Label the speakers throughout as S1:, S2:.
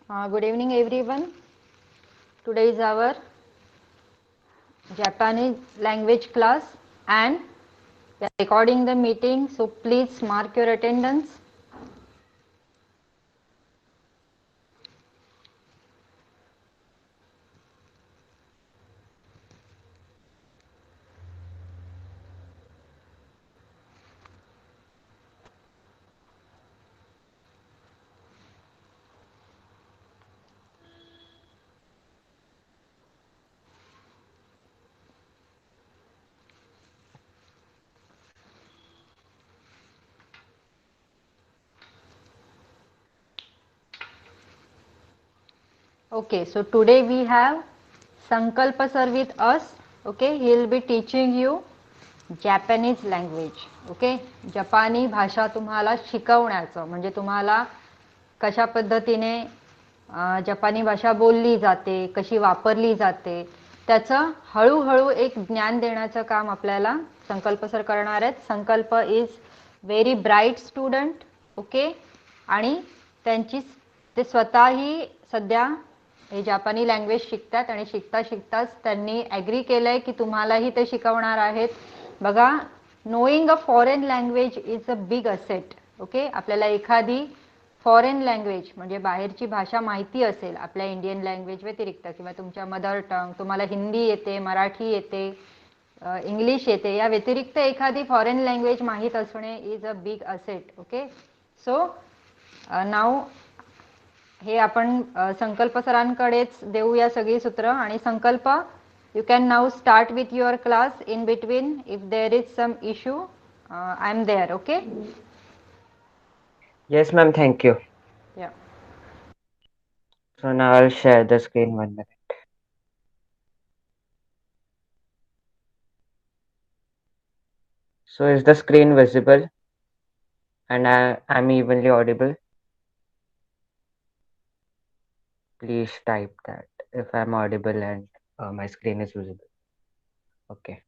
S1: Good evening, everyone. Today is our Japanese language class, and we are recording the meeting. So please mark your attendance. Okay, so today we have Sankalpa sir with us. Okay, he will be teaching you Japanese language. Okay, जपानी भाषा तुम्हाला शिकवण्याचं म्हणजे तुम्हाला कशा पद्धतीने जपानी भाषा बोलली जाते, कशी वापरली जाते, त्याचं हळूहळू एक ज्ञान देण्याचं काम आपल्याला संकल्प सर करणार आहेत. संकल्प is very bright student. Okay, आणि ते स्वतःही सध्या हे जपानी लँग्वेज शिकतात आणि शिकता शिकताच त्यांनी ॲग्री केलं आहे की तुम्हालाही ते शिकवणार आहेत. बघा, knowing a foreign language is a big asset. Okay, आपल्याला एखादी फॉरेन लँग्वेज म्हणजे बाहेरची भाषा माहिती असेल आपल्या इंडियन लँग्वेज व्यतिरिक्त, किंवा तुमच्या मदर टंग, तुम्हाला हिंदी येते, मराठी येते, इंग्लिश येते, या व्यतिरिक्त एखादी फॉरेन लँग्वेज माहीत असणे is a big asset. Okay, so now हे आपण संकल्प सरांकडेच देऊया सगळी सूत्र. आणि Sankalp, you can now start with your class. In between if there is some issue, I am there. Okay.
S2: Yes, ma'am. Thank you.
S1: Yeah.
S2: So now I'll share the screen 1 minute. So is the screen visible and I'm evenly audible? Please type that if I'm audible and my screen is visible. Okay.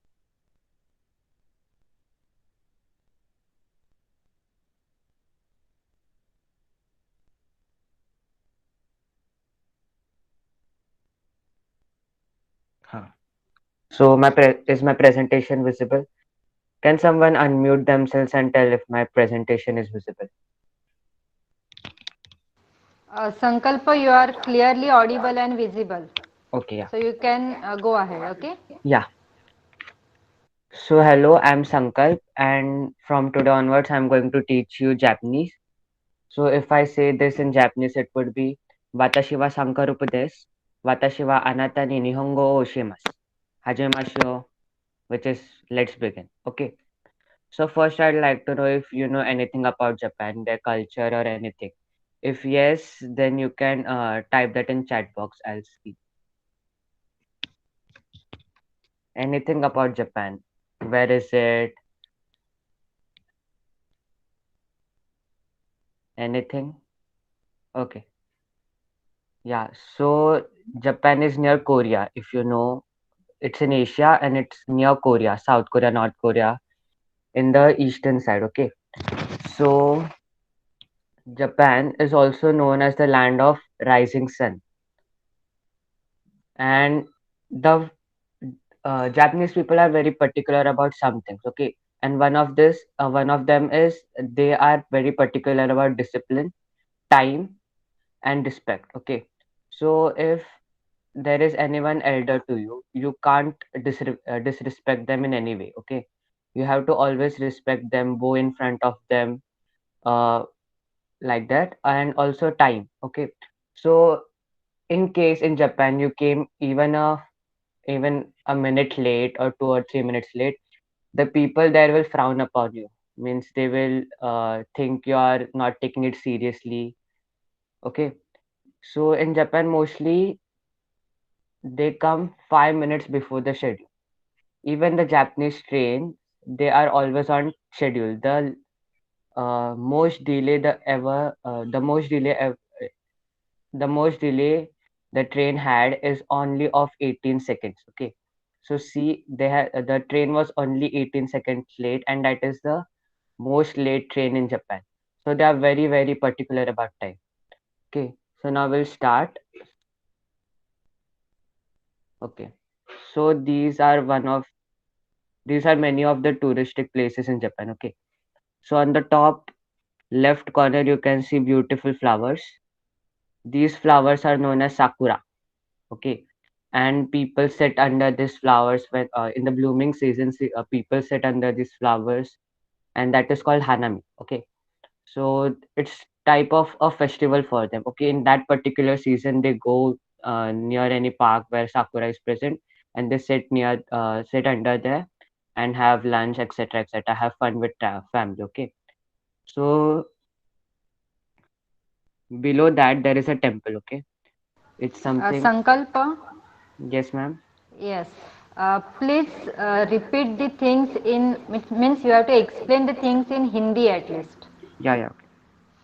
S2: Huh. So is my presentation visible? Can someone unmute themselves and tell if my presentation is visible?
S1: Sankalpa, you are clearly audible and visible.
S2: Okay, yeah.
S1: So you can go ahead. Okay.
S2: Yeah. So hello, I'm Sankalp, and from today onwards, I'm going to teach you Japanese. So if I say this in Japanese, it would be Watashi wa sankarupu desu. Watashi wa anata ni nihongo o oshimasu. Hajimashou, which is let's begin. Okay. So first, I'd like to know if you know anything about Japan, their culture, or anything. If yes, then you can type that in chat box. I'll see. Anything about Japan? Where is it? Anything? Okay. Yeah. So Japan is near Korea. If you know, it's in Asia and it's near Korea, South Korea, North Korea, in the eastern side. Okay. So Japan is also known as the land of rising sun, and the Japanese people are very particular about some things. Okay, and one of them is they are very particular about discipline, time, and respect. Okay, so if there is anyone elder to you, you can't disrespect them in any way. Okay, you have to always respect them, bow in front of them, uh, like that, and also time. Okay, so in case in Japan you came even a minute late or 2 or 3 minutes late, the people there will frown upon you. Means they will think you are not taking it seriously. Okay, so in Japan mostly they come 5 minutes before the schedule. Even the Japanese train, they are always on schedule. The most delay the train had is only of 18 seconds. Okay, so see, the train was only 18 seconds late, and that is the most late train in Japan. So they are very particular about time. Okay, So now we'll start. Okay. So these are many of the touristic places in Japan. Okay. So on the top left corner, you can see beautiful flowers. These flowers are known as sakura. Okay. And people sit under these flowers when in the blooming season. People sit under these flowers, and that is called hanami. Okay. So it's type of a festival for them. Okay. In that particular season, they go near any park where sakura is present, and they sit under there and have lunch, etc., etc. Have fun with family. Okay. So below that there is a temple. Okay. It's something.
S1: Sankalpa,
S2: Yes, ma'am.
S1: yes. Please repeat the things in, which means you have to explain the things in Hindi at least.
S2: Yeah, yeah.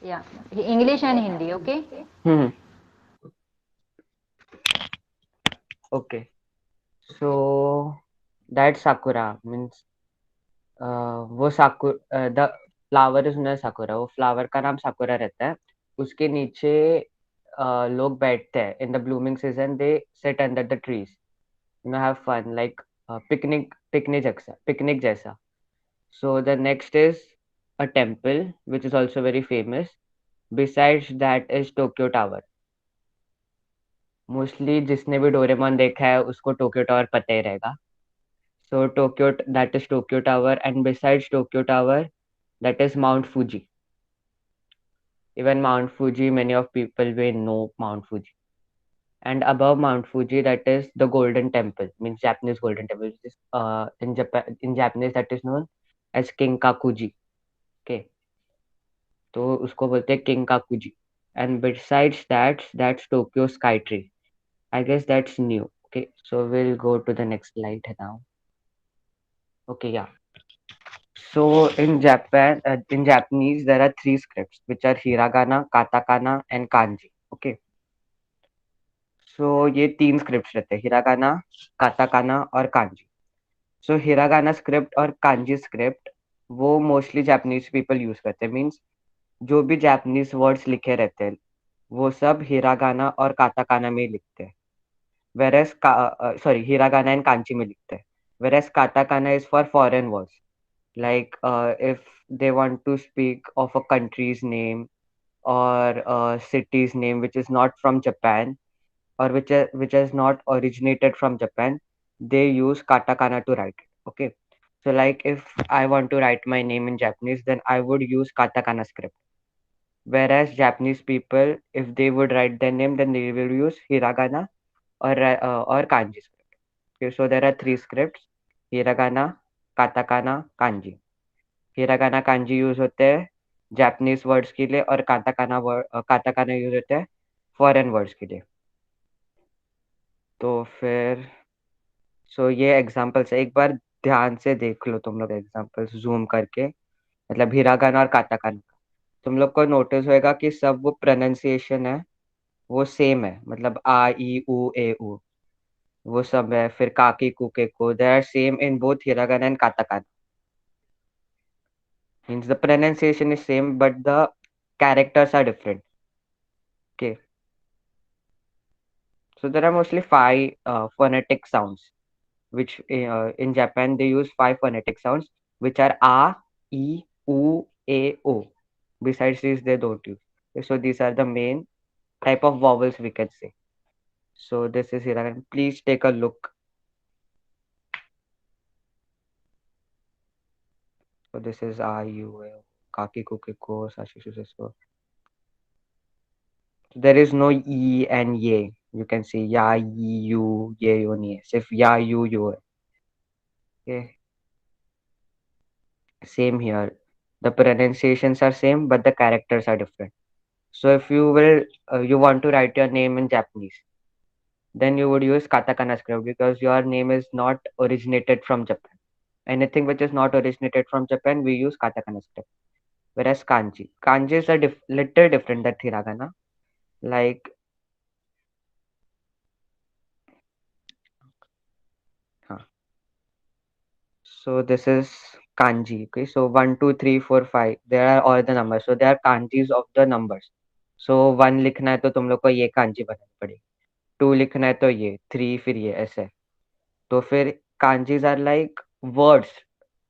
S1: Yeah, English and Hindi, okay?
S2: Hmm. Okay. So that sakura means वो साकुर the flower is not साकुरा, वो flower का नाम साकुरा रहता है। उसके नीचे लोग बैठते हैं in the blooming season, they sit under the trees, you know, have fun like picnic जैसा। So the next is a temple which is also very famous. Besides that is Tokyo tower. Mostly जिसने भी Doraemon देखा है उसको Tokyo tower पता ही रहेगा। So that is Tokyo Tower, and besides Tokyo Tower, that is Mount Fuji. Even Mount Fuji, many of people will know Mount Fuji. And above Mount Fuji, that is the Golden Temple, means Japanese Golden Temple, which is in Japanese that is known as Kinkakuji. Okay, तो उसको बोलते हैं Kinkakuji. And besides that, that's Tokyo Sky Tree. I guess that's new. Okay, so we'll go to the next slide now. Okay, yeah. So in Japanese, there are three scripts which are hiragana, katakana, and kanji. Okay. So ये तीन scripts रहते हैं, hiragana, katakana और kanji. So hiragana script और kanji script वो mostly Japanese people use करते हैं. Means जो भी Japanese words लिखे रहते हैं वो सब hiragana और katakana में लिखते हैं. Whereas hiragana and kanji में लिखते हैं. Whereas katakana is for foreign words. Like if they want to speak of a country's name or a city's name which is not from Japan, or which has not originated from Japan, they use katakana to write it. Okay. So like if I want to write my name in Japanese, then I would use katakana script. Whereas Japanese people, if they would write their name, then they will use hiragana or kanji script. Okay, so there are three scripts: hiragana, katakana, kanji. Hiragana kanji use होते हैं Japanese words के लिए, और katakana use होते हैं foreign words के लिए। तो फिर ये एग्जांपल्स है, एक बार ध्यान से देख लो तुम लोग एग्जांपल्स जूम करके, मतलब हिरागाना और काताकाना का तुम लोग को नोटिस होएगा कि सब वो प्रोनाउंसिएशन है वो सेम है, मतलब आ ई उ ए उ वो सब है। फिर काकी कुके को, they are same in both hiragana and katakana. Means the pronunciation is same but the characters are different. Okay, so there are mostly five phonetic sounds which in Japan they use five phonetic sounds which are a, e, u, a, o. Besides these they don't use. Okay, so these are the main type of vowels we can say. So this is hiragana. Please take a look. So this is a, u, a, o, kaki, kuki, ko, sashi, suseso. There is no e and ye. You can say ya, ye, you, ye, yo, ni. Sif ya, you. Okay. Same here. The pronunciations are same, but the characters are different. So if you want to write your name in Japanese, then you would use katakana script because your name is not originated from Japan. Anything which is not originated from Japan, we use katakana script. Whereas kanji is a little different than hiragana. Like, huh. So this is kanji. Okay, so 1, 2, 3, 4, 5. There are all the numbers. So they are kanjis of the numbers. सो 1 लिखना है तो तुम लोग को ये कांजी बनानी पड़ेगी, 2 लिखना है तो ये, 3 फिर ये, ऐसे। तो फिर kanjis are like words.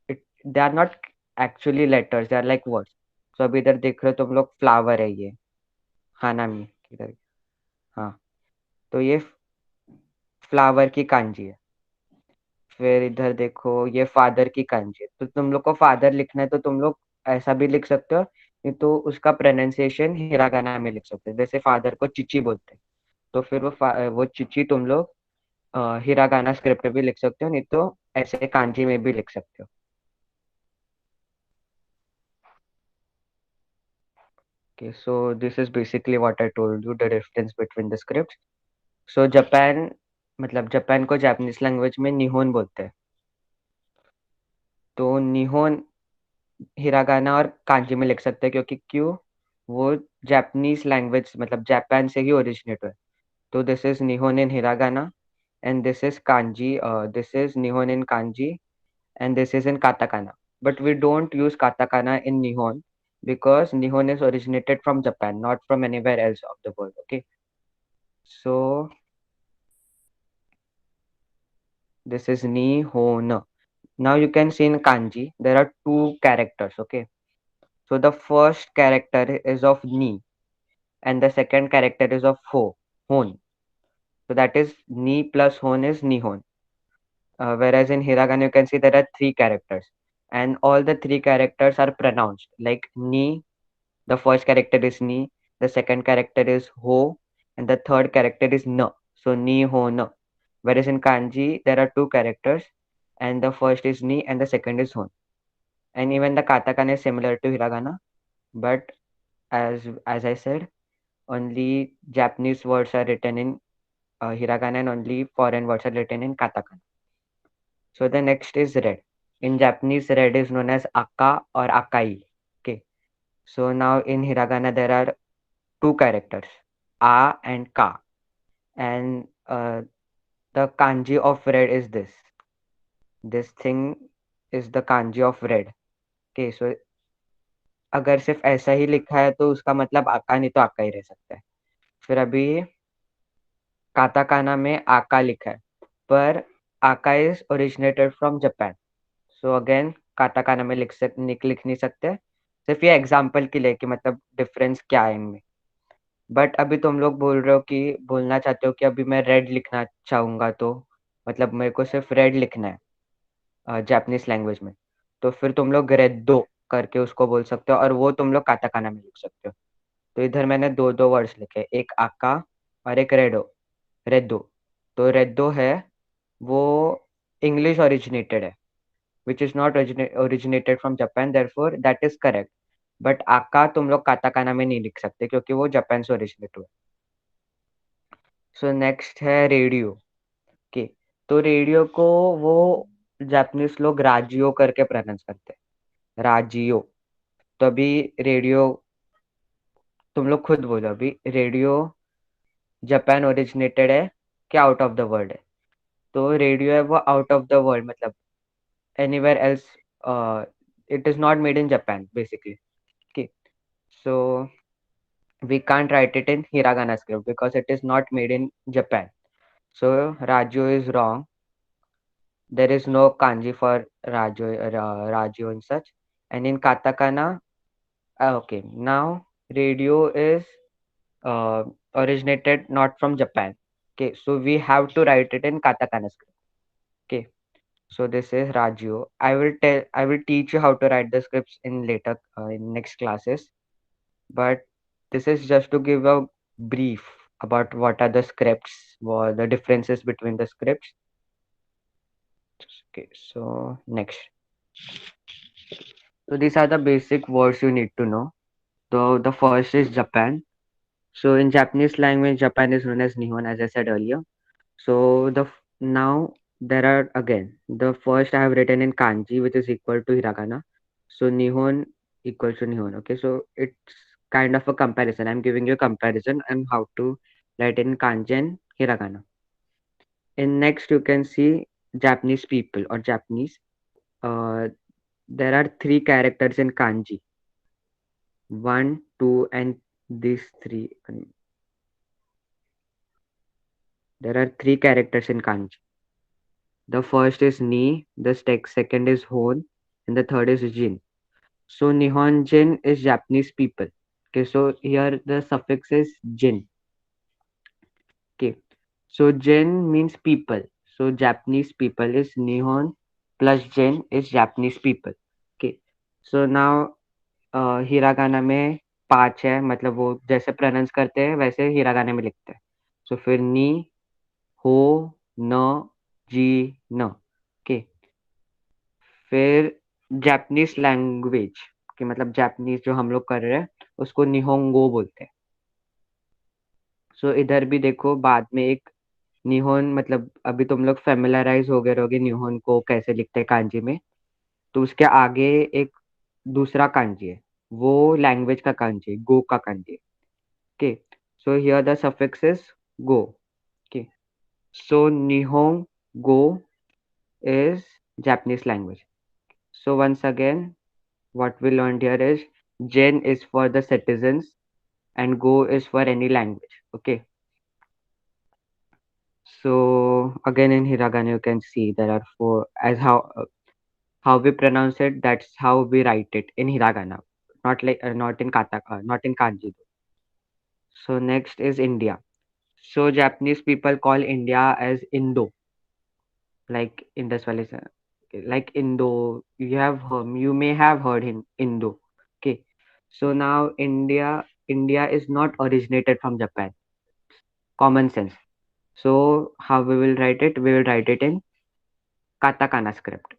S2: They are not actually letters, they are like words. So अभी इधर देख रहे हो तुम लोग, फ्लावर है ये, हानामी किधर, हाँ, तो ये फ्लावर की कांजी है। फिर इधर देखो, ये फादर की कांजी है। तो तुम लोग को फादर लिखना है तो तुम लोग ऐसा भी लिख सकते हो, नहीं तो उसका प्रोनाउंसिएशन हिरागाना में लिख सकते हो, जैसे फादर को चिची बोलते हैं, तो फिर वो चिची तुम लोग हिरागाना स्क्रिप्ट में भी लिख सकते हो, नहीं तो ऐसे कांजी में भी लिख सकते हो। Okay, so this is basically what I told you, the difference between the scripts. So Japan, मतलब जापान को जापानीज लैंग्वेज में निहोन बोलते हैं। तो निहोन हिरागाना और कांजी में लिख सकते हैं, क्योंकि क्यों, वो जापानीज लैंग्वेज मतलब जापान से ही ओरिजिनेट हुआ है। तो this is निहोन in hiragana, and this is kanji, this is nihon in kanji, and this is in katakana. But we don't use katakana in nihon because nihon is originated from Japan, not from anywhere else of the world. Okay, so this is nihon. Now you can see in kanji there are two characters. Okay, so the first character is of ni, and the second character is of hon. So that is ni plus hon is nihon. Whereas in hiragana you can see there are three characters, and all the three characters are pronounced like ni. The first character is ni, the second character is ho, and the third character is na. So ni ho na. Whereas in kanji there are two characters, and the first is ni and the second is hon. And even the katakana is similar to hiragana, but as I said, only Japanese words are written in hiragana, and only foreign words are written in katakana. So the next is red. In Japanese, red is known as aka or akai. Okay. So now in hiragana there are two characters, a and ka, and the kanji of red is this. This thing is the kanji of red. Okay. So अगर सिर्फ ऐसा ही लिखा है तो उसका मतलब आका, नहीं तो आका ही रह सकता है। फिर अभी काताकाना में आका लिखा है, पर आका is originated from Japan. So again katakana में लिख नहीं सकते, सिर्फ ये एग्जाम्पल के लिए कि मतलब डिफरेंस क्या है इनमें। बट अभी तुम लोग बोल रहे हो कि बोलना चाहते हो कि अभी मैं रेड लिखना चाहूंगा, तो मतलब मेरे को सिर्फ रेड लिखना है जापानीज लैंग्वेज में, तो फिर तुम लोग रेडो करके उसको बोल सकते हो, और वो तुम लोग काताकाना में लिख सकते हो। तो इधर मैंने दो दो वर्ड्स लिखे, एक आका और एक रेडो। तो रेडो है वो इंग्लिश ओरिजिनेटेड है, which is not originated from Japan, therefore that is correct. But आका तुम लोग काताकाना में नहीं लिख सकते क्योंकि वो जापान से ओरिजिनेट हुआ। सो नेक्स्ट है रेडियो। ओके, तो रेडियो को वो जापानीज लोग राजियो करके प्रोनाउंस करते हैं, राजियो। तो अभी रेडियो, तुम लोग खुद बोलो, अभी रेडियो जापान ओरिजिनेटेड है क्या आउट ऑफ द वर्ल्ड है? तो रेडियो है वो आउट ऑफ द वर्ल्ड, मतलब anywhere else, it is not made in Japan basically. Okay, so we can't write it in hiragana script because it is not made in Japan. So Rajo is wrong. There is no kanji for Rajo and such. And in katakana, okay, now radio is uh, originated not from Japan. Okay, so we have to write it in katakana script. Okay, so this is Rajo. I will teach you how to write the scripts in later in next classes. But this is just to give a brief about what are the scripts, what the differences between the scripts. Okay, so next. So these are the basic words you need to know. So the first is Japan. So in Japanese language, Japan is known as Nihon, as I said earlier. So now there are again the first I have written in kanji, which is equal to hiragana. So Nihon equals to Nihon. Okay, so it's kind of a comparison. I'm giving you a comparison and how to write in kanji and hiragana. In next, you can see Japanese people or Japanese. There are three characters in kanji: one, two, and these three. There are three characters in kanji. The first is ni, the second is hon, and the third is jin. So Nihonjin is Japanese people. Okay, so here the suffix is jin. Okay, so jin means people. So Japanese people is Nihon plus jin is Japanese people. Okay, so now hiragana में 5 है, मतलब वो जैसे pronounce करते हैं वैसे hiragana में लिखते हैं. सो फिर नी, हो, न, जी, न. ओके, फिर जापानीज लैंग्वेज कि मतलब जापानीज जो हम लोग कर रहे हैं उसको निहोंगो बोलते हैं. सो इधर भी देखो बाद में एक निहोन, मतलब अभी तुम लोग फेमिलराइज हो गए रहोगे निहोन को कैसे लिखते हैं कांजी में. तो उसके आगे एक दूसरा कांजी है, वो लैंग्वेज का कांजी है, गो का कांजी है. Okay, so here the suffix is go. Okay, so nihongo is Japanese language. So once again, what we learned here is Jen is for the citizens and Go is for any language. Okay. So again in hiragana you can see there are four, as how we pronounce it. That's how we write it in hiragana, not like not in not in kanji. So next is India. So Japanese people call India as Indo, like Indus Valley, like Indo. You may have heard in Indo. Okay, so now India is not originated from Japan. Common sense. So how we will write it? We will write it in katakana script.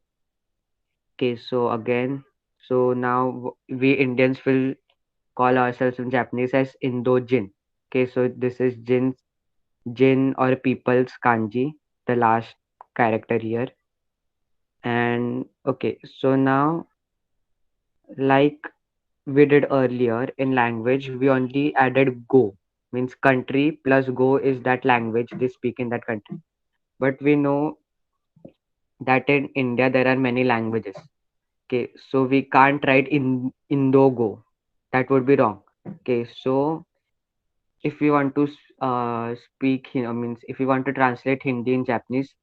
S2: Okay, so again, so now we Indians will call ourselves in Japanese as Indo-Jin. Okay, so this is Jin or people's kanji, the last character here. And okay, so now like we did earlier in language, we only added go, means country plus go is that language they speak in that country. But we know that in India there are many languages. Okay, so we can't write in Indo-Go. That would be wrong. Okay, so if we want to speak, means if we want to translate Hindi in Japanese,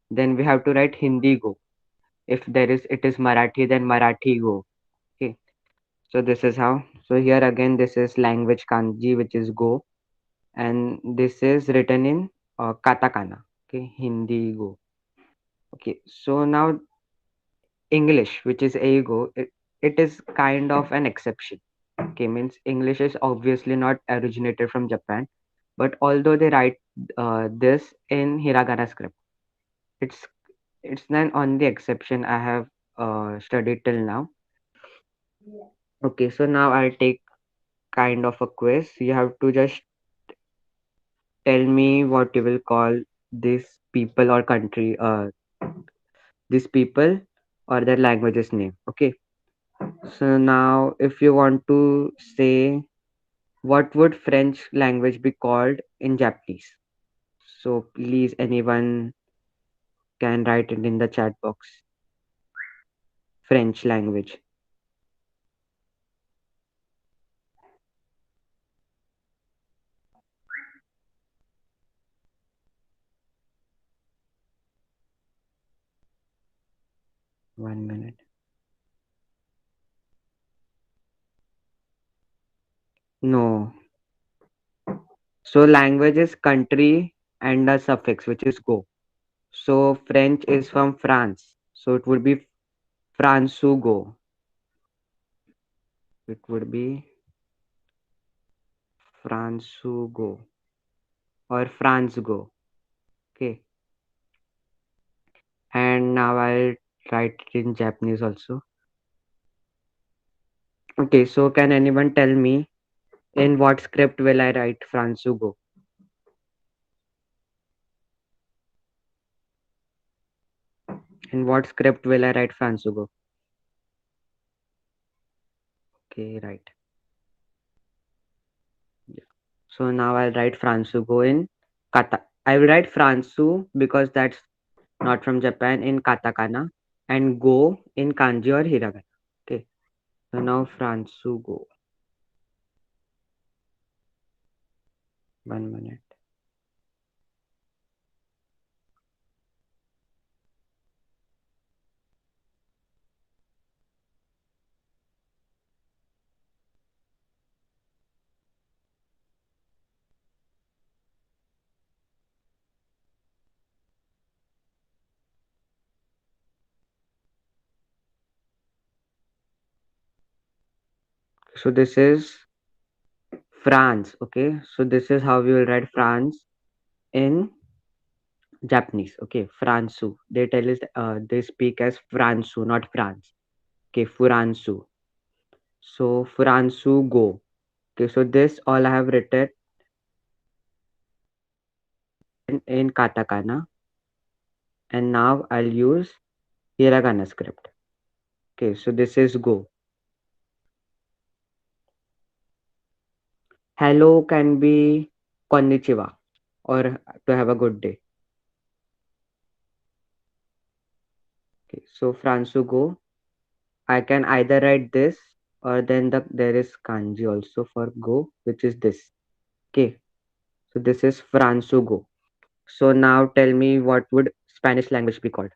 S2: then we have to write Hindi Go. If it is Marathi, then Marathi Go. Okay, so this is how. So here again, this is language kanji, which is Go, and this is written in katakana. Okay, Hindi Go. Okay, so now English, which is Eigo, it is kind of an exception. Okay, means English is obviously not originated from Japan, but although they write this in hiragana script, it's it's an only exception I have studied till now. Okay, so now I'll take kind of a quiz. You have to just tell me what you will call this people or country, these people or their language's name. Okay, so now if you want to say what would French language be called in Japanese, so please anyone can write it in the chat box. French language. One minute. No. So language is country and a suffix which is go. So French is from France. So it would be Francugo. It would be Francugo or Franzgo. Okay. And now I'll write it in Japanese also. Okay, so can anyone tell me in what script will I write Francugo? In what script will I write Francugo? Okay, right. Yeah. So now I'll write Francugo in kata. I will write Fransu because that's not from Japan in katakana and go in kanji or hiragana. Okay. So now Francugo. 1 minute. So this is France. Okay, so this is how we will write France in Japanese. Okay, Fransu. They tell us they speak as Fransu, not France. Okay, Furansu. So Furansu go. Okay, so this all I have written in katakana, and now I'll use hiragana script. Okay, so this is go. Hello can be konnichiwa or to have a good day. Okay, so Fransu go. I can either write this or then there is kanji also for go, which is this. Okay, so this is Fransu go. So now tell me what would Spanish language be called?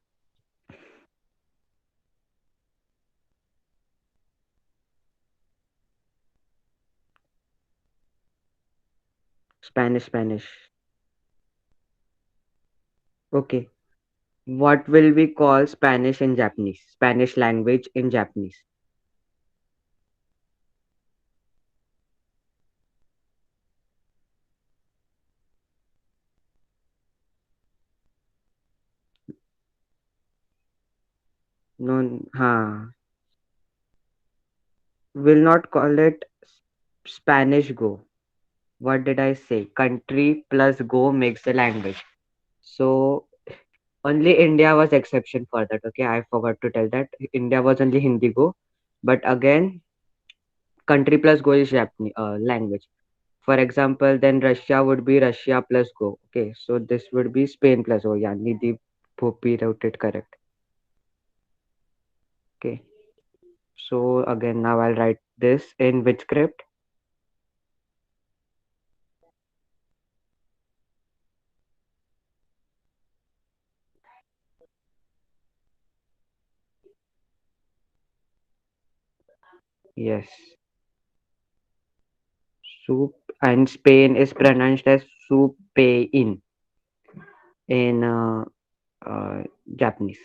S2: Spanish. Okay. What will we call Spanish in Japanese? Spanish language in Japanese. No, will not call it Spanish Go. What did I say? Country plus Go makes the language. So only India was exception for that. Okay, I forgot to tell that India was only Hindi Go, but again, country plus Go is Japanese language. For example, then Russia would be Russia plus Go. Okay, so this would be Spain plus Go. Yeah, Nidhi Popi wrote it correct. Okay, so again, now I'll write this in which script? Yes, soup, and Spain is pronounced as soupain in Japanese.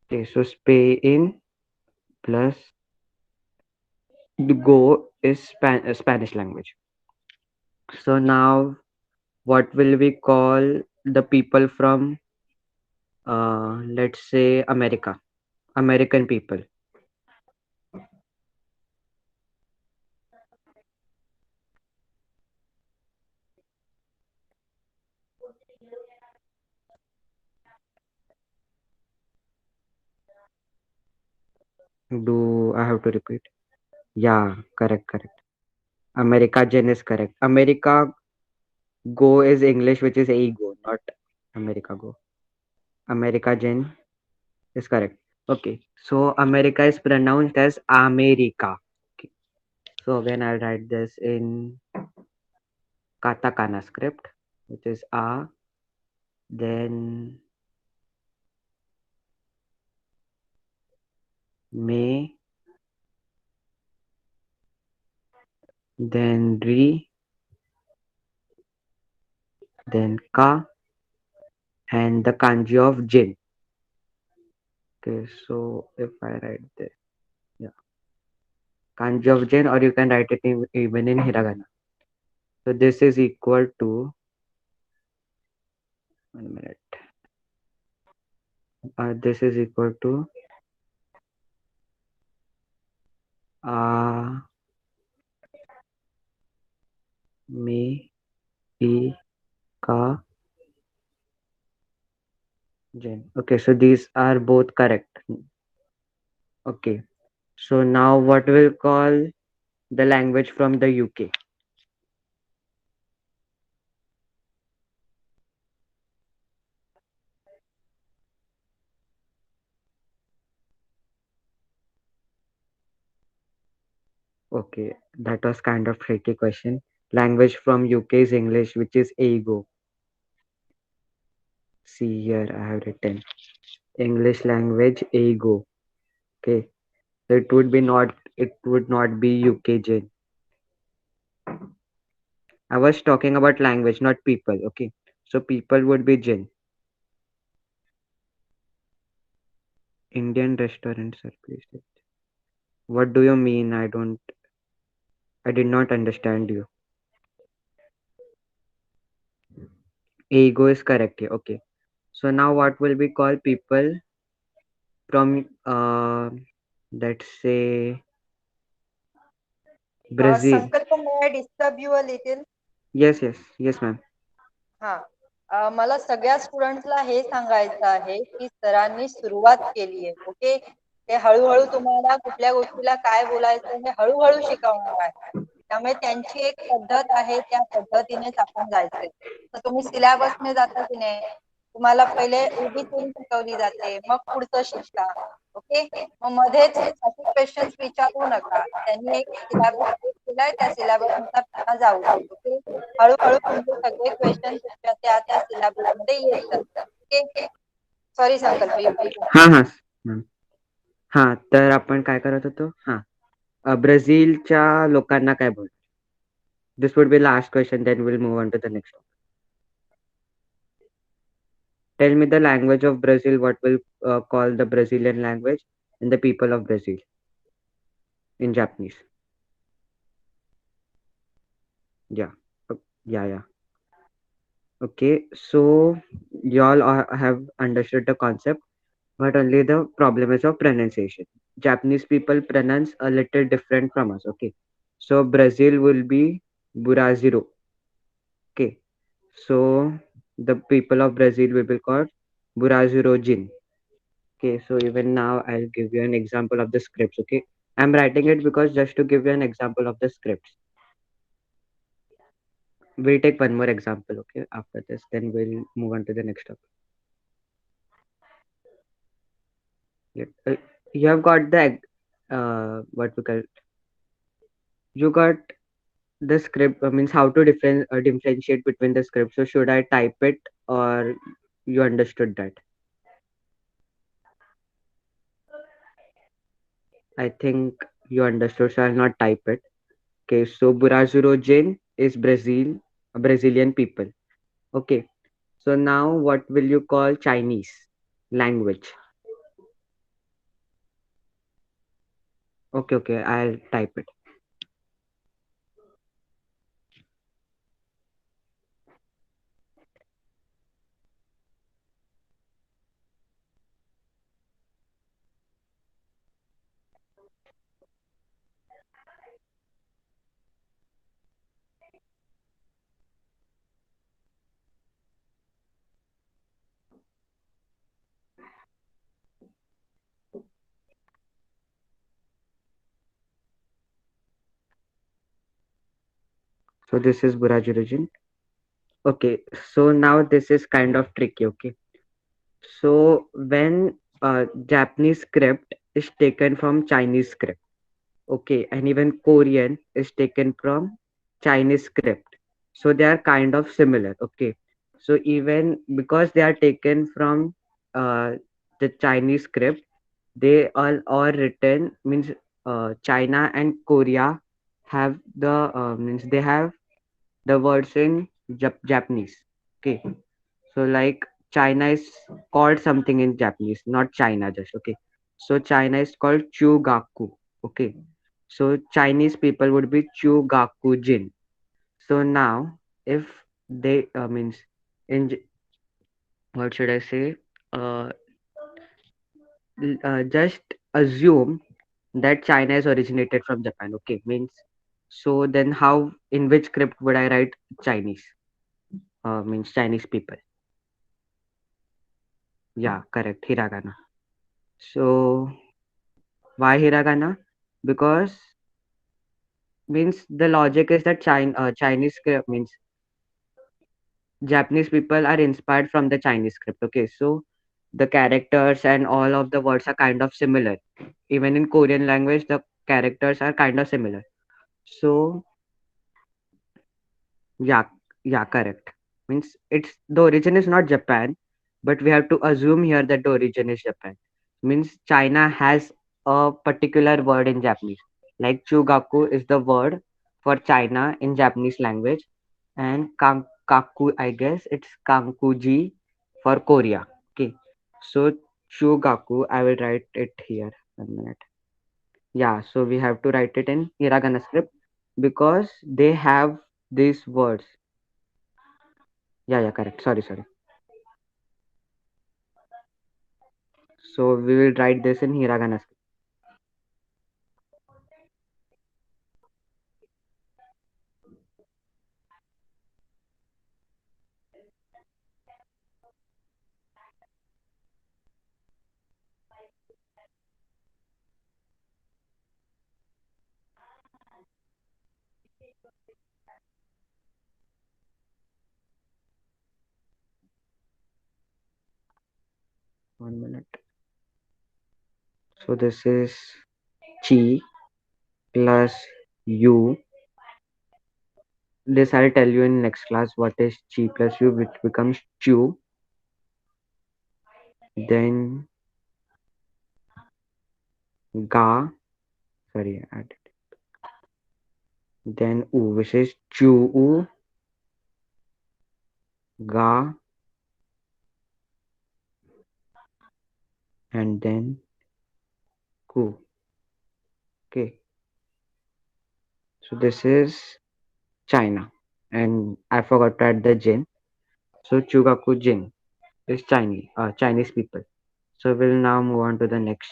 S2: Okay, so Spain plus the Go is Spanish language. So now, what will we call the people from, let's say, America? American people. Do I have to repeat? Yeah, correct. America Gen is correct. America Go is English, which is ego, not America Go. America Gen is correct. Okay, so America is pronounced as America. Okay. So again, I'll write this in katakana script, which is A, then Me, then Ri, then Ka, and the kanji of Jin. Okay, so if I write this, yeah, kanji of Jin, or you can write it even in hiragana. So this is equal to 1 minute. This is equal to A, Me, E, Ka, Jin. Okay, so these are both correct. Okay, so now what we'll call the language from the UK? Okay, that was kind of tricky question. Language from UK is English, which is ego. See here, I have written English language ego. Okay, so it would not be UK Jin. I was talking about language, not people. Okay, so people would be Jin. Indian restaurants are places. What do you mean? I did not understand you. Ego is correct here. Okay. So now what will we call people from let's say Brazil?
S3: संकल्प, may I disturb you a little?
S2: Yes, yes, yes, ma'am.
S3: हा. मला सगळ्या स्टुडंट्सला हे सांगायचं आहे की सरांनी सुरुवात केली आहे. ओके, ते हळूहळू तुम्हाला कुठल्या गोष्टीला काय बोलायचं हे हळूहळू शिकवणार आहे. त्यामुळे त्यांची एक पद्धत आहे, त्या पद्धतीनेच आपण जायचंय. तर तुम्ही सिलेबसने जाता की नाही, तुम्हाला पहिले एबीसीडी शिकवली जाते, मग पुढचं शिकता. ओके, मग मध्येच असे क्वेश्चन्स विचारू नका. त्यांनी एक सिलेबस केलाय, त्या सिलेबस नुसार त्यांना जाऊ द्या. ओके, हळूहळू तुमचे सगळे क्वेश्चन त्या त्या सिलेबस मध्ये येत जातात. ओके, सॉरी संकल्प, यू कॅन
S2: हा हा मॅम. हा तर आपण काय करत होतो ब्राझीलच्या लोकांना काय बोल this would be last question then will move on to the next tell me the language of Brazil what will call the Brazilian language and the people of Brazil in Japanese. Yeah. Yeah. Okay, so y'all have understood the concept, but only the problem is of pronunciation. Japanese people pronounce a little different from us. Okay, so Brazil will be Buraziro. Okay, so the people of Brazil will be called Buraziro Jin. Okay, so even now I'll give you an example of the scripts. Okay, I'm writing it because just to give you an example of the scripts. We'll take one more example. Okay, after this, then we'll move on to the next topic. Yeah. You have got the what we call you got the script means how to differentiate between the scripts. So should I type it or you understood that? I think you understood, so I'll not type it. Okay, so Burazuro Jin is Brazilian people. Okay, so now what will you call Chinese language? Okay, I'll type it. So this is Burazuro Jin. Okay, so now this is kind of tricky. Okay, so when Japanese script is taken from Chinese script, okay, and even Korean is taken from Chinese script, so they are kind of similar. Okay, so even because they are taken from the Chinese script, they all are written means China and Korea have the means they have the words in Japanese. Okay, so like China is called something in Japanese, not China just. Okay, so China is called Chugaku. Okay, so Chinese people would be Chugaku Jin. So now if they means in what should I say? Uh, just assume that China is originated from Japan. Okay, means so then how in which script would I write Chinese? Means Chinese people. Yeah, correct. Hiragana. So why hiragana? Because means the logic is that Chinese script means Japanese people are inspired from the Chinese script. Okay, so the characters and all of the words are kind of similar. Even in Korean language, the characters are kind of similar. So yeah, yeah, correct. Means it's the origin is not Japan, but we have to assume here that the origin is Japan. Means China has a particular word in Japanese. Like Chugaku is the word for China in Japanese language, and Kankaku, I guess it's Kankuji for Korea. Okay, so Chugaku, I will write it here. 1 minute. Yeah, so we have to write it in hiragana script because they have these words. Yeah, yeah, correct. Sorry, sorry. So we will write this in hiragana script. 1 minute. So this is chi plus u. This I'll tell you in next class what is chi plus u, which becomes chu. Then ga, sorry, add it. Then u, which is chu u, ga, and then ku. Okay. So this is China. And I forgot to add the jin. So Chugaku Jin is Chinese people. So we'll now move on to the next.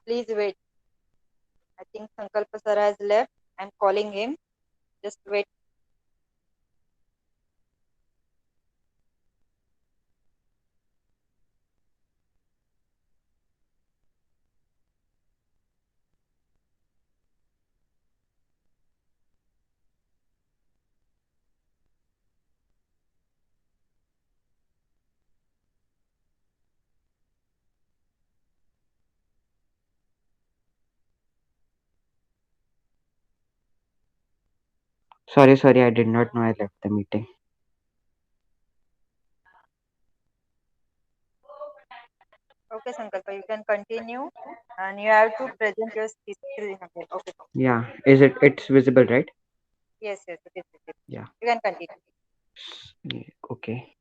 S3: Please wait. I think Sankalpa sir has left. I'm calling him. Just wait.
S2: Sorry, sorry, I did not know I left the meeting.
S3: Okay, Sankalpa, you can continue. And you have to present your skill. Okay.
S2: Yeah, it's visible, right?
S3: Yes, yes, it is. It is.
S2: Yeah.
S3: You can continue.
S2: Okay.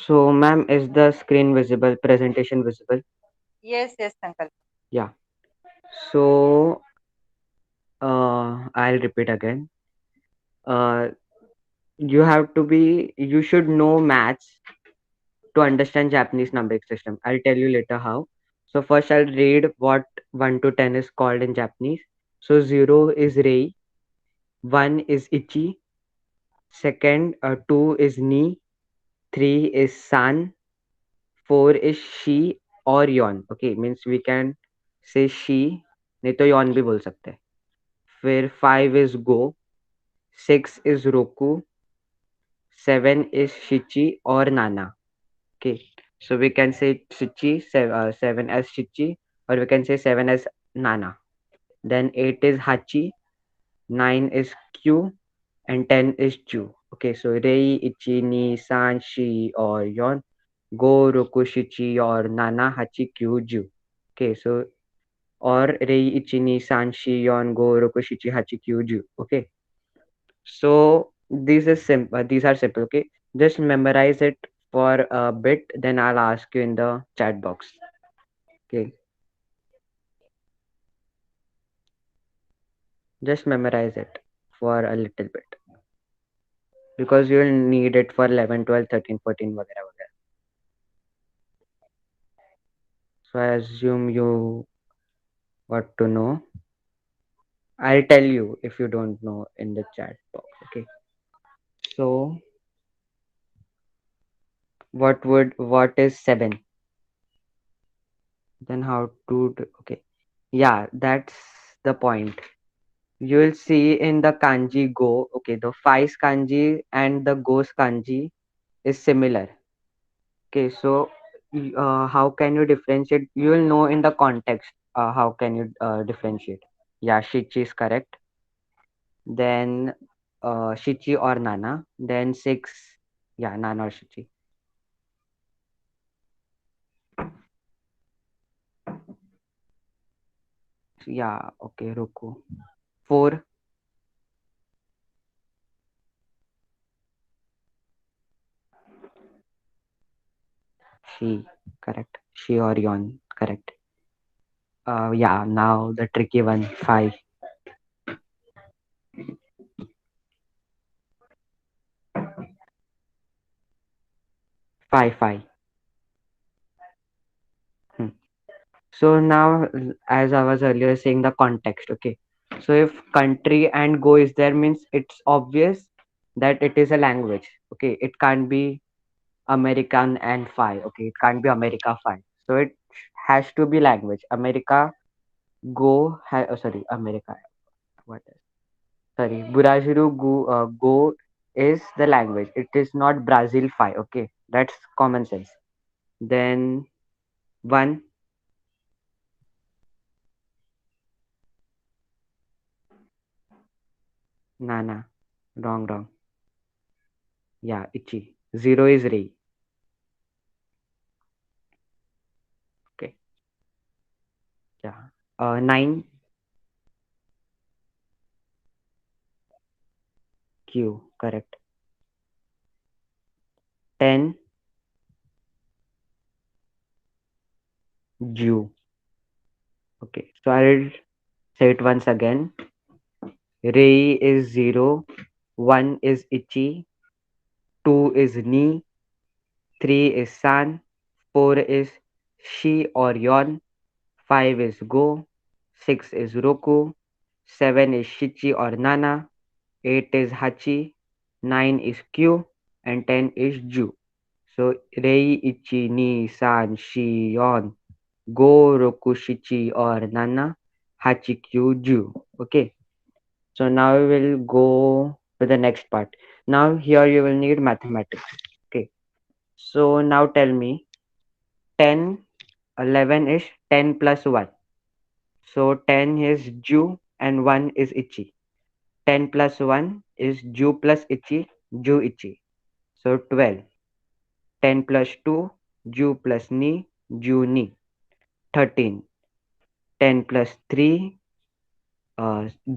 S2: So, ma'am, is the screen visible? Presentation visible?
S3: Yes, yes, Sankalpa.
S2: Yeah. So, I'll repeat again. You should know maths to understand Japanese numbering system. I'll tell you later how. So first I'll read what 1 to 10 is called in Japanese. So 0 is rei, 1 is ichi, second 2 is ni, 3 is san, 4 is shi or yon. Okay, means we can say she, नहीं तो yon भी बोल सकते हैं. फिर 5 is go, 6 is roku, 7 is shichi or nana. Okay, so we can say Shichi, 7 as Shichi, or we can say 7 as Nana. Then 8 is Hachi, 9 is Q, and 10 is Chu. Okay, so Rei, Ichi, Ni, San, Shi, or Yon, Go, Roku, Shichi, or Nana, Hachi, Q, Ju. Okay, so or Rei, Ichi, Ni, San, Shi, Yon, Go, Roku, Shichi, Hachi, Q, Ju. Okay, so these are simple. Okay, just memorize it for a bit, then I'll ask you in the chat box. Okay, just memorize it for a little bit because you'll need it for 11, 12, 13, 14 वगैरह वगैरह. So I assume you what to know. I'll tell you if you don't know in the chat box. Okay, So what is 7? Then how to do, okay. Yeah, that's the point. You will see in the kanji go, okay, the Fai's kanji and the go's kanji is similar. Okay, so how can you differentiate? You will know in the context. How can you differentiate? Yeah, Shichi is correct. Then Shichi or Nana. Then 6, yeah, Nana or Shichi. Yeah, okay, Roku. 4, she, correct. She or Yon, correct. Yeah, now the tricky one, 5. 5, 5. Hmm. So now, as I was earlier saying, the context, okay. So if country and go is there, means it's obvious that it is a language, okay. It can't be American and Phi, okay. It can't be America Phi. So it has to be language. America go, sorry, America. What is? Sorry, Burajuru go is the language. It is not Brazil Phi, okay. That's common sense. Then 1, Nana, wrong, wrong. Yeah, Ichi. 0 is Rei. Okay. Yeah. 9, Q. Correct. 10, Ju. Okay. So I'll say it once again. Rei is 0. 1 is Ichi. 2 is Ni. 3 is San. 4 is Shi or Yon. 5 is Go. 6 is Roku. 7 is Shichi or Nana. 8 is Hachi. 9 is Q. And 10 is Ju. So Rei, Ichi, Ni, San, Shi, Yon, Go, Roku, Shichi, or Nana, Hachi, Kyu, Ju. Okay. So now we will go to the next part. Now here you will need mathematics. Okay. So now tell me 10, 11 is 10 plus 1. So 10 is Ju and 1 is Ichi. 10 plus 1 is Ju plus Ichi, Ju Ichi. So 12. 10 plus 2, Ju plus Ni, Ju Ni. 13. 10 plus 3,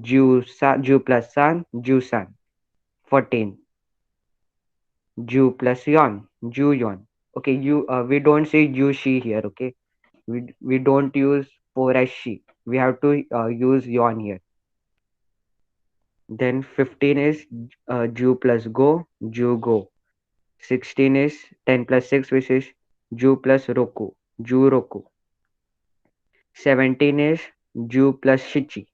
S2: Ju plus San, Ju San. 14. Ju plus Yon, Ju Yon. Okay, we don't say Ju She here, okay? We don't use 4 as she. We have to use Yon here. Then 15 is Ju plus Go, Ju Go. 16 is 10 plus 6, which is Ju plus Roku, Ju Roku. 17 is Ju plus Shichi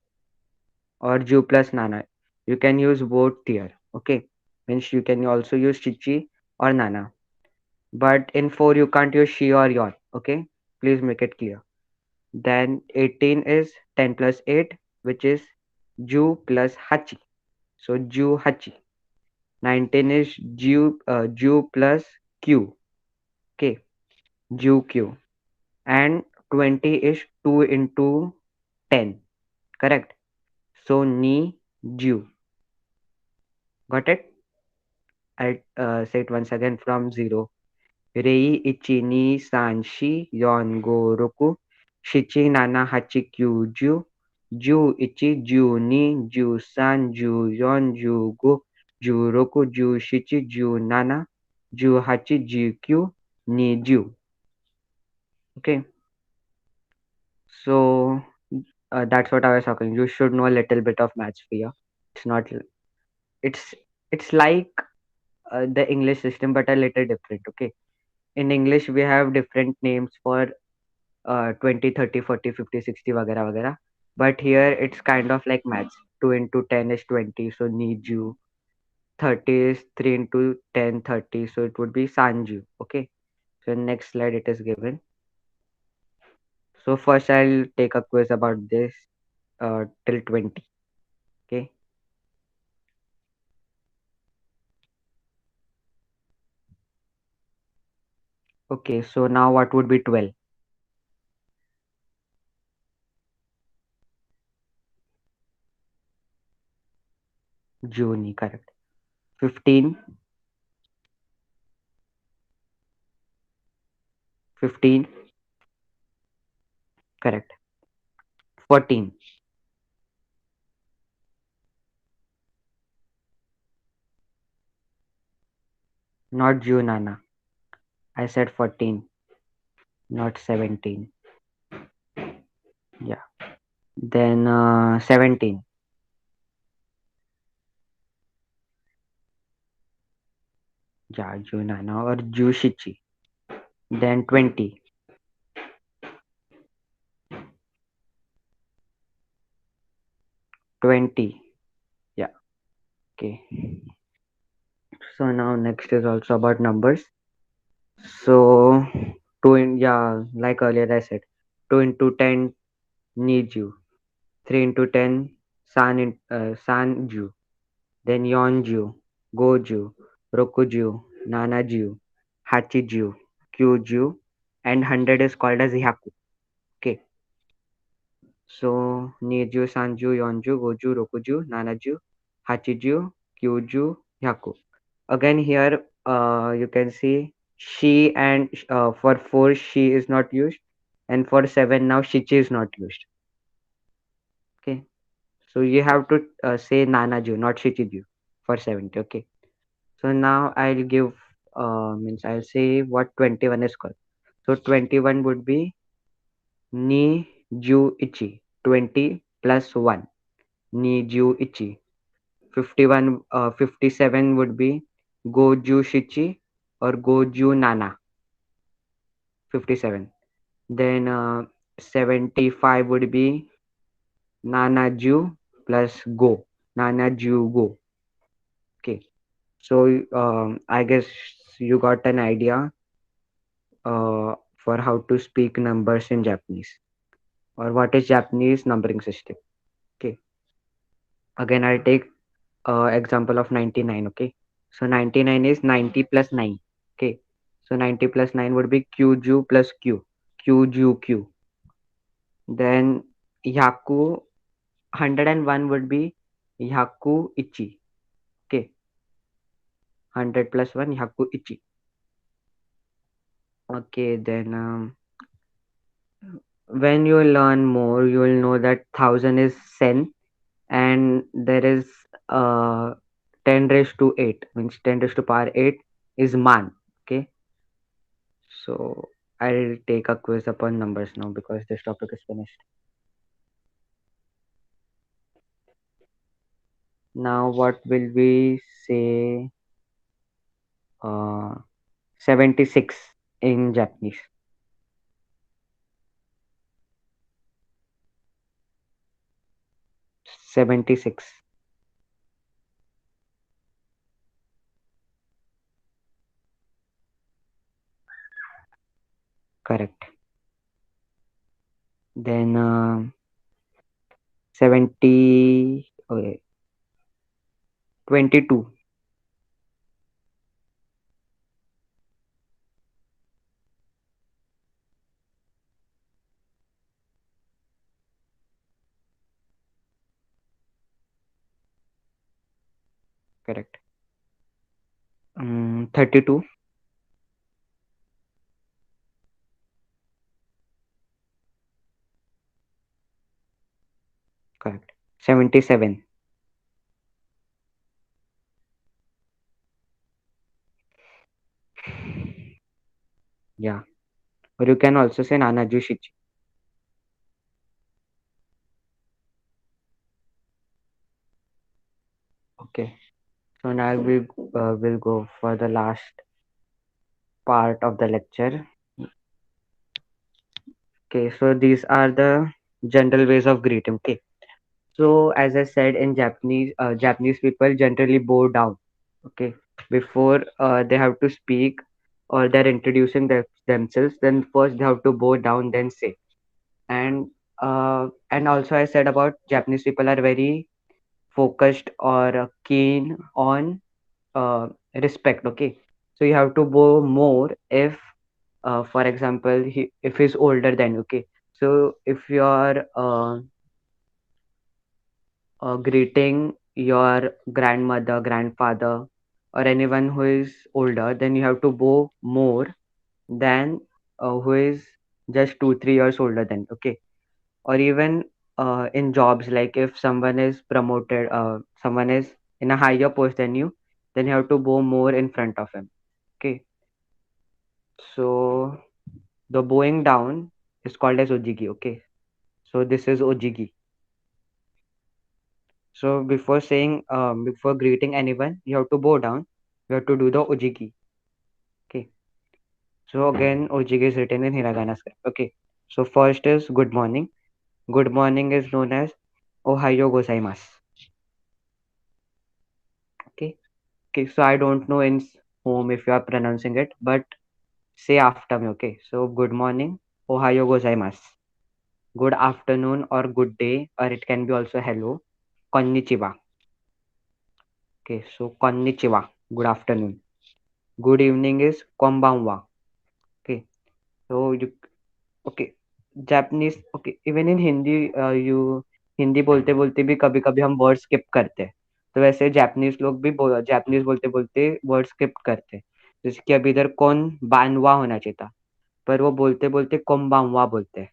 S2: or Ju plus Nana. You can use both here. Okay. Means you can also use Shichi or Nana. But in 4 you can't use Shi or Yon. Okay. Please make it clear. Then 18 is 10 plus 8, which is Ju plus Hachi. So Ju Hachi. 19 is Ju plus Q. Okay. Ju Q. And 20 is 2 into 10. Correct. So Ni Ju. Got it? I'll say it once again from 0. Rei, Ichi, Ni, San, Shi, Yon, Go, Roku, Shichi, Nana, Hachi, Kyu, Ju, Ju, Ichi, Ju, Ni, Ju, San, Ju, Yon, Ju, Go, Ju, Roku, Ju, Shichi, Ju, Nana, Ju, Hachi, Ju, Kyu, Ni, Ju. Okay. So that's what I was talking. You should know a little bit of maths here. It's not. It's it's like the English system, but a little different. Okay. In English, we have different names for 20, 30, 40, 50, 60, वगैरह वगैरह. But here it's kind of like maths. 2 into 10 is 20, so need you. 30 is 3 into 10, 30. So it would be Sanju. Okay. So next slide it is given. So first I'll take a quiz about this till 20. Okay. Okay. So now what would be 12? June, correct. 15, 15, correct. 14, not June, Anna. I said 14, not 17. Yeah. Then 17. Yeah, June, Anna or Jushichi. Then 20, 20. Yeah. Okay. So now next is also about numbers. So 2 in, yeah, like earlier I said, 2 into 10 Niju, 3 into 10 Sanju, then Yonju, Goju, Rokuju, Nanaju, Hachiju, Kyuju, and 100 is called as Hyaku. Okay. So Niju, Sanju, Yonju, Goju, Rokuju, Nanaju, Hachiju, Kyuju, Hyaku. Again here you can see she and for 4 she is not used, and for 7 now shichi is not used. Okay, so you have to say nanaju, not shichiju for 70. Okay, so now I'll give means I'll say what 21 is called. So 21 would be ni ju ichi, 20 plus 1, ni ju ichi. 51 57 would be goju shichi or goju nana. 57. Then 75 would be Nanaju plus Go. Nanaju Go. Okay. So I guess you got an idea for how to speak numbers in Japanese or what is Japanese numbering system. Okay. Again, I'll take example of 99. Okay. So 99 is 90 plus 9. Okay. So 90 plus 9 would be Qju plus Q. Qju Q. Then Yaku 101 would be Yaku Ichi. Okay. 100 plus 1 Yaku Ichi. Okay, then when you learn more, you will know that 1000 is sen, and there is 10 raised to 8, means 10 raised to power 8 is man. Okay, so I'll take a quiz upon numbers now because this topic is finished. Now, what will we say? 76 in Japanese. 76. Correct. Then 70. Okay, 22. Correct. 32. Correct. 77. Yeah. Or you can also say Nanaju Shichi. Okay. So now we'll go for the last part of the lecture. Okay. So these are the general ways of greeting. Okay. So as I said in Japanese, Japanese people generally bow down. Okay, before they have to speak or they're introducing themselves, then first they have to bow down, then say. And also I said about Japanese people are very focused or keen on respect. Okay, so you have to bow more if, for example, if he's older than you. Okay, so if you're greeting your grandmother, grandfather, or anyone who is older, then you have to bow more than who is just 2 3 years older than. Okay, or even in jobs, like if someone is promoted, someone is in a higher post than you, then you have to bow more in front of him. Okay, so the bowing down is called as ojigi. Okay, so this is ojigi. So before saying, before greeting anyone, you have to bow down. You have to do the ojigi. Okay. So again, ojigi is written in hiragana script. Okay. So first is good morning. Good morning is known as ohayo gozaimasu. Okay. Okay. So I don't know in home if you are pronouncing it, but say after me. Okay. So good morning, ohayo gozaimasu. Good afternoon or good day, or it can be also hello, konnichiwa. Okay. So konnichiwa. Good afternoon. Good evening is konbanwa. Okay. So you okay, Japanese okay, even in Hindi you Hindi बोलते बोलते भी कभी कभी हम word skip करते हैं, तो वैसे जापानीज लोग भी जापानीज बोलते बोलते वर्ड स्किप करते हैं। जैसे कि अभी इधर कौन बानवा होना चाहिए था, पर वो बोलते बोलते कोम्बावा बोलते हैं।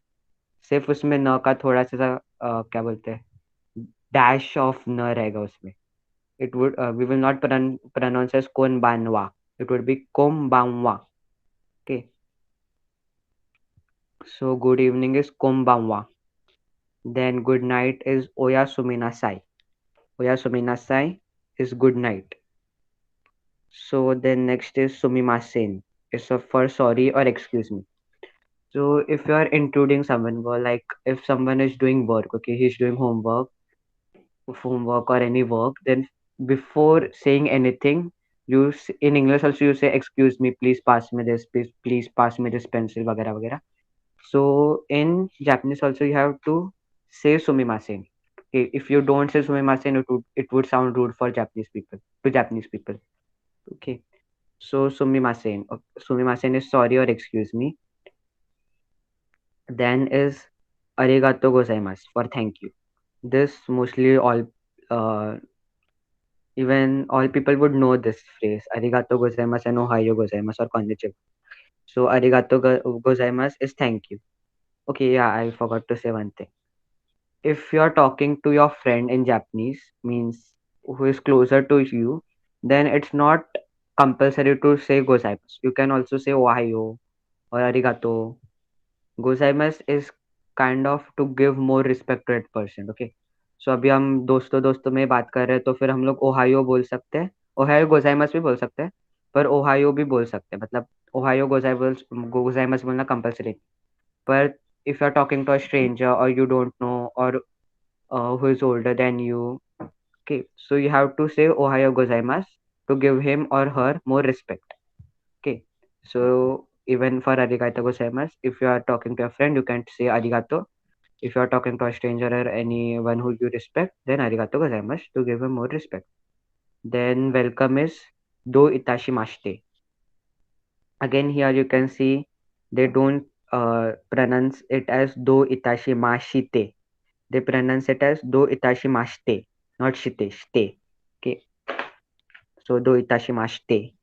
S2: सिर्फ उसमें न का थोड़ा सा क्या बोलते हैं, डैश ऑफ न रहेगा उसमें। It would we will not pronounce as konbanwa, it would be kombawa. Okay, so good evening is kombamwa. Then good night is oyasuminasai. Oyasuminasai is good night. So then next is sumimasen. It's a for sorry or excuse me. So if you are intruding someone, well, like if someone is doing work, okay, he's doing homework or any work, then before saying anything, in English also you say excuse me, please pass me this, please pass me this pencil, वगैरह वगैरह. So in Japanese also you have to say sumimasen. Okay, if you don't say sumimasen, it would sound rude for Japanese people, to Japanese people. Okay, so sumimasen. Sumimasen is sorry or excuse me. Then is arigato gozaimasu for thank you. This mostly uh, even all people would know this phrase, arigato gozaimasu and ohayo gozaimasu or konnichiwa. So arigato gozaimasu is thank you. Okay, yeah, I forgot to say one thing. If you're talking to your friend in Japanese, means who is closer to you, then it's not compulsory to say gozaimasu. You can also say ohayo or arigato. Gozaimasu is kind of to give more respect to that person. Okay, so अभी हम दोस्तों दोस्तों में बात कर रहे हैं, तो फिर हम लोग ओहायो बोल सकते हैं, ओहायो गोजाइमस भी बोल सकते हैं, पर ओहायो भी बोल सकते हैं, मतलब ओहायो गोजाइमस बोलना कंपल्सरी। पर if you're talking to a stranger or you don't know, or who is older than you. Okay, so you have to say Ohayo gozaimasu to give him or her more respect. Okay, so even for arigato gozaimasu, if you are talking to a friend, you can say arigato. If you are talking to a stranger or anyone who you respect, then arigato gozaimasu to give him more respect. Then welcome is do itashimashite. Again, here you can see they don't pronounce it as do itashimashite. They pronounce it as do itashimashite, not shite, shite. Okay, so do itashimashite.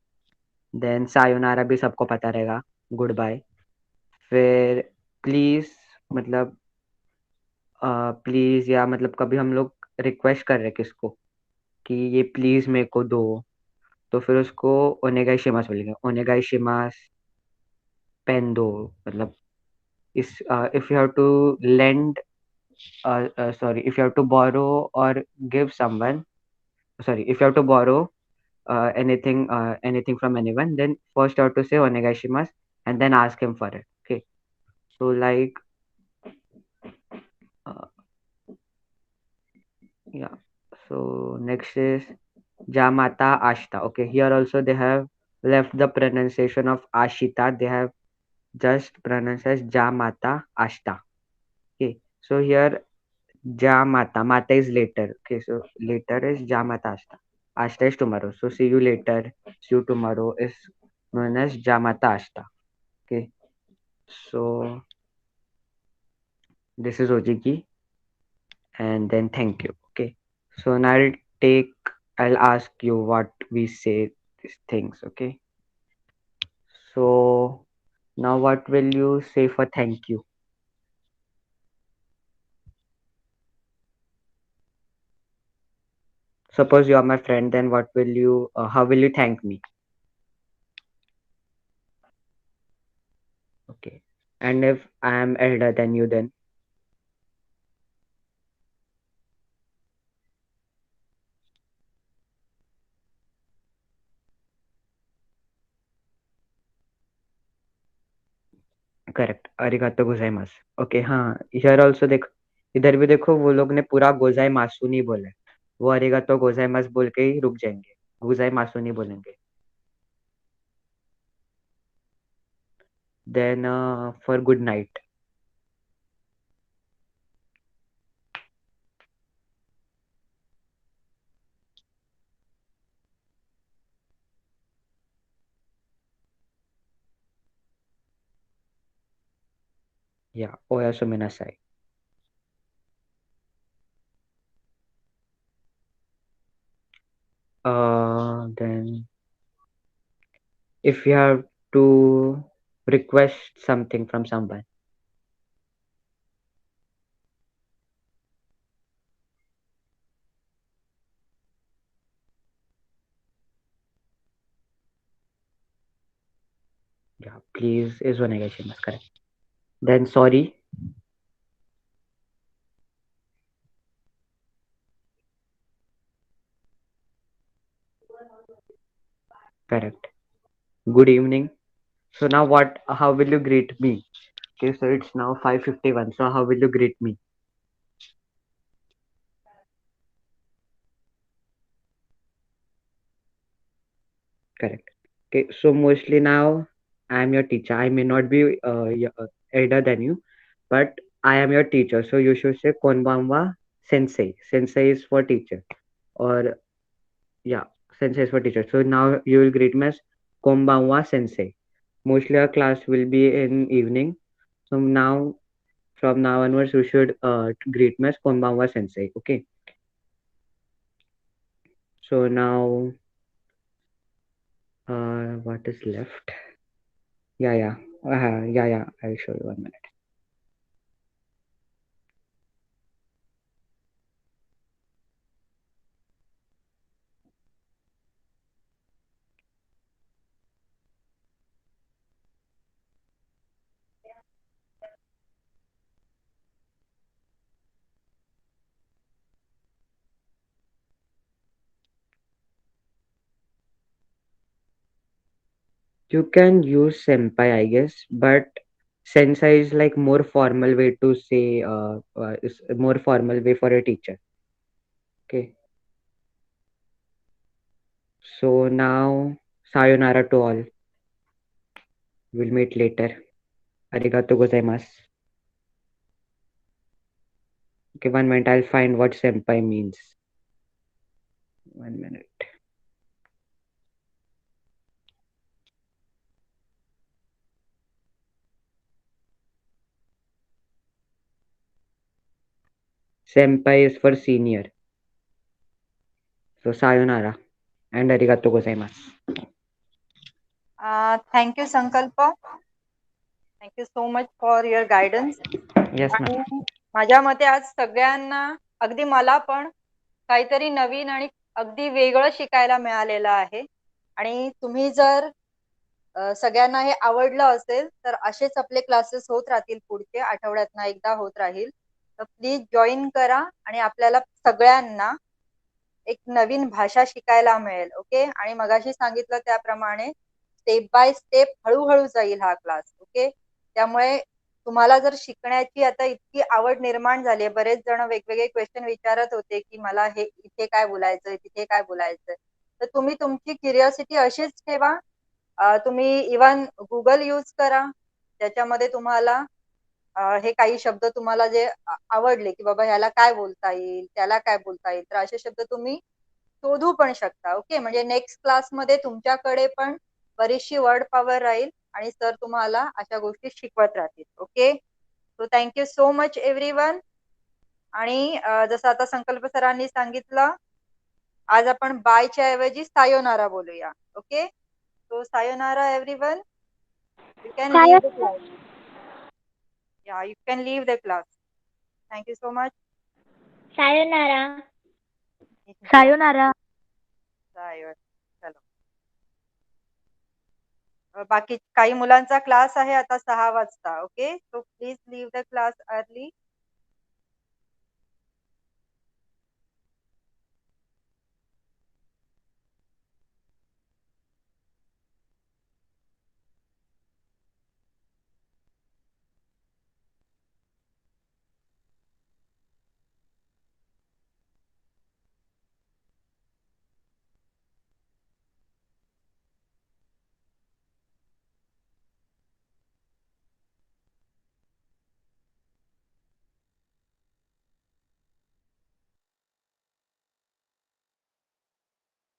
S2: Then sayonara भी सबको पता रहेगा, good bye. फिर please, मतलब please, या मतलब कभी हम लोग रिक्वेस्ट कर रहे हैं किसको कि ये प्लीज मेरे को दो, तो फिर उसको ओनेगाई शिमास बोलेंगे, ओनेगाई शिमास पेन दो। मतलब इस if you have to lend, sorry, if you have to borrow or give someone, sorry, if you have to borrow anything from anyone, then first you have to say onegaishimasu and then ask him for it. Okay, so like uh, yeah, so next is Jamata Ashta. Okay, here also they have left the pronunciation of Ashita. They have just pronounced as Jamata Ashta. Okay, so here Jamata. Mata is later. Okay, so later is Jamata Ashta. Ashta is tomorrow. So see you later. See you tomorrow is known as Jamata Ashta. Okay, so this is Ojiki, and then thank you. Okay, so now I'll ask you what we say these things. Okay, so now what will you say for thank you? Suppose you are my friend, then what will you? How will you thank me? Okay, and if I am elder than you, then correct arigato gozaimasu okay हाँ here also देखो इधर भी देखो वो लोग ने पूरा गोजाई मासू नहीं बोला है वो अरिगातो गोजाइमास बोल के ही रुक जाएंगे गोजाई मासू नहीं बोलेंगे देन फॉर गुड नाइट या ओयासुमी नासाई then if you have to request something from someone yeah please is onegaishimasu correct then sorry correct good evening so now what how will you greet me okay so it's now 5:51 so how will you greet me correct okay so mostly now I am your teacher I may not be elder than you but I am your teacher so you should say konbanwa sensei sensei is for teacher or yeah sensei is for teacher so now you will greet me as konbanwa sensei mostly our class will be in evening so now from now onwards you should greet me as konbanwa sensei okay so now what is left yeah I'll show you 1 minute you can use senpai I guess but sensei is like more formal way to say is a more formal way for a teacher okay so now sayonara to all we'll meet later arigato gozaimasu okay 1 minute I'll find what senpai means 1 minute senpai is for senior so sayonara and arigato gozaimasu
S3: thank you Sankalp thank you so much for your guidance
S2: yes ma'am
S3: आणि माझ्या मते आज सगळ्यांना अगदी मला पण काहीतरी नवीन आणि अगदी वेगळं शिकायला मिळालेलं आहे आणि तुम्ही जर सगळ्यांना हे आवडलं असेल तर असेच आपले क्लासेस होत राहतील पुढचे आठवड्यातनं एकदा होत राहील तर प्लीज जॉईन करा आणि आपल्याला सगळ्यांना एक नवीन भाषा शिकायला मिळेल ओके आणि मगाशी सांगितलं त्याप्रमाणे स्टेप बाय स्टेप हळूहळू जाईल हा क्लास ओके त्यामुळे तुम्हाला जर शिकण्याची आता इतकी आवड निर्माण झाली आहे बरेच जण वेगवेगळे क्वेश्चन विचारत होते की मला हे इथे काय बोलायचंय तिथे काय बोलायचंय तर तुम्ही तुमची क्युरिओसिटी अशीच ठेवा. तुम्ही इवन गुगल यूज करा, त्याच्यामध्ये तुम्हाला हे काही शब्द तुम्हाला जे आवडले की बाबा ह्याला काय बोलता येईल, त्याला काय बोलता येईल, तर असे शब्द तुम्ही शोधू पण शकता. ओके, म्हणजे नेक्स्ट क्लासमध्ये तुमच्याकडे पण बरीचशी वर्ड पॉवर राहील आणि सर तुम्हाला अशा गोष्टी शिकवत राहतील. Okay, so thank you so much everyone. आणि जसं आता संकल्प सरांनी सांगितलं, आज आपण बायच्या ऐवजी सायोनारा बोलूया. Okay, so sayonara everyone. You can leave the class. Ya, you can leave the class. Thank you so much.
S4: Sayonara.
S3: Sayonara. चलो. बाकी काही मुलांचा क्लास आहे आता 6 वाजता. Okay, so please leave the class early.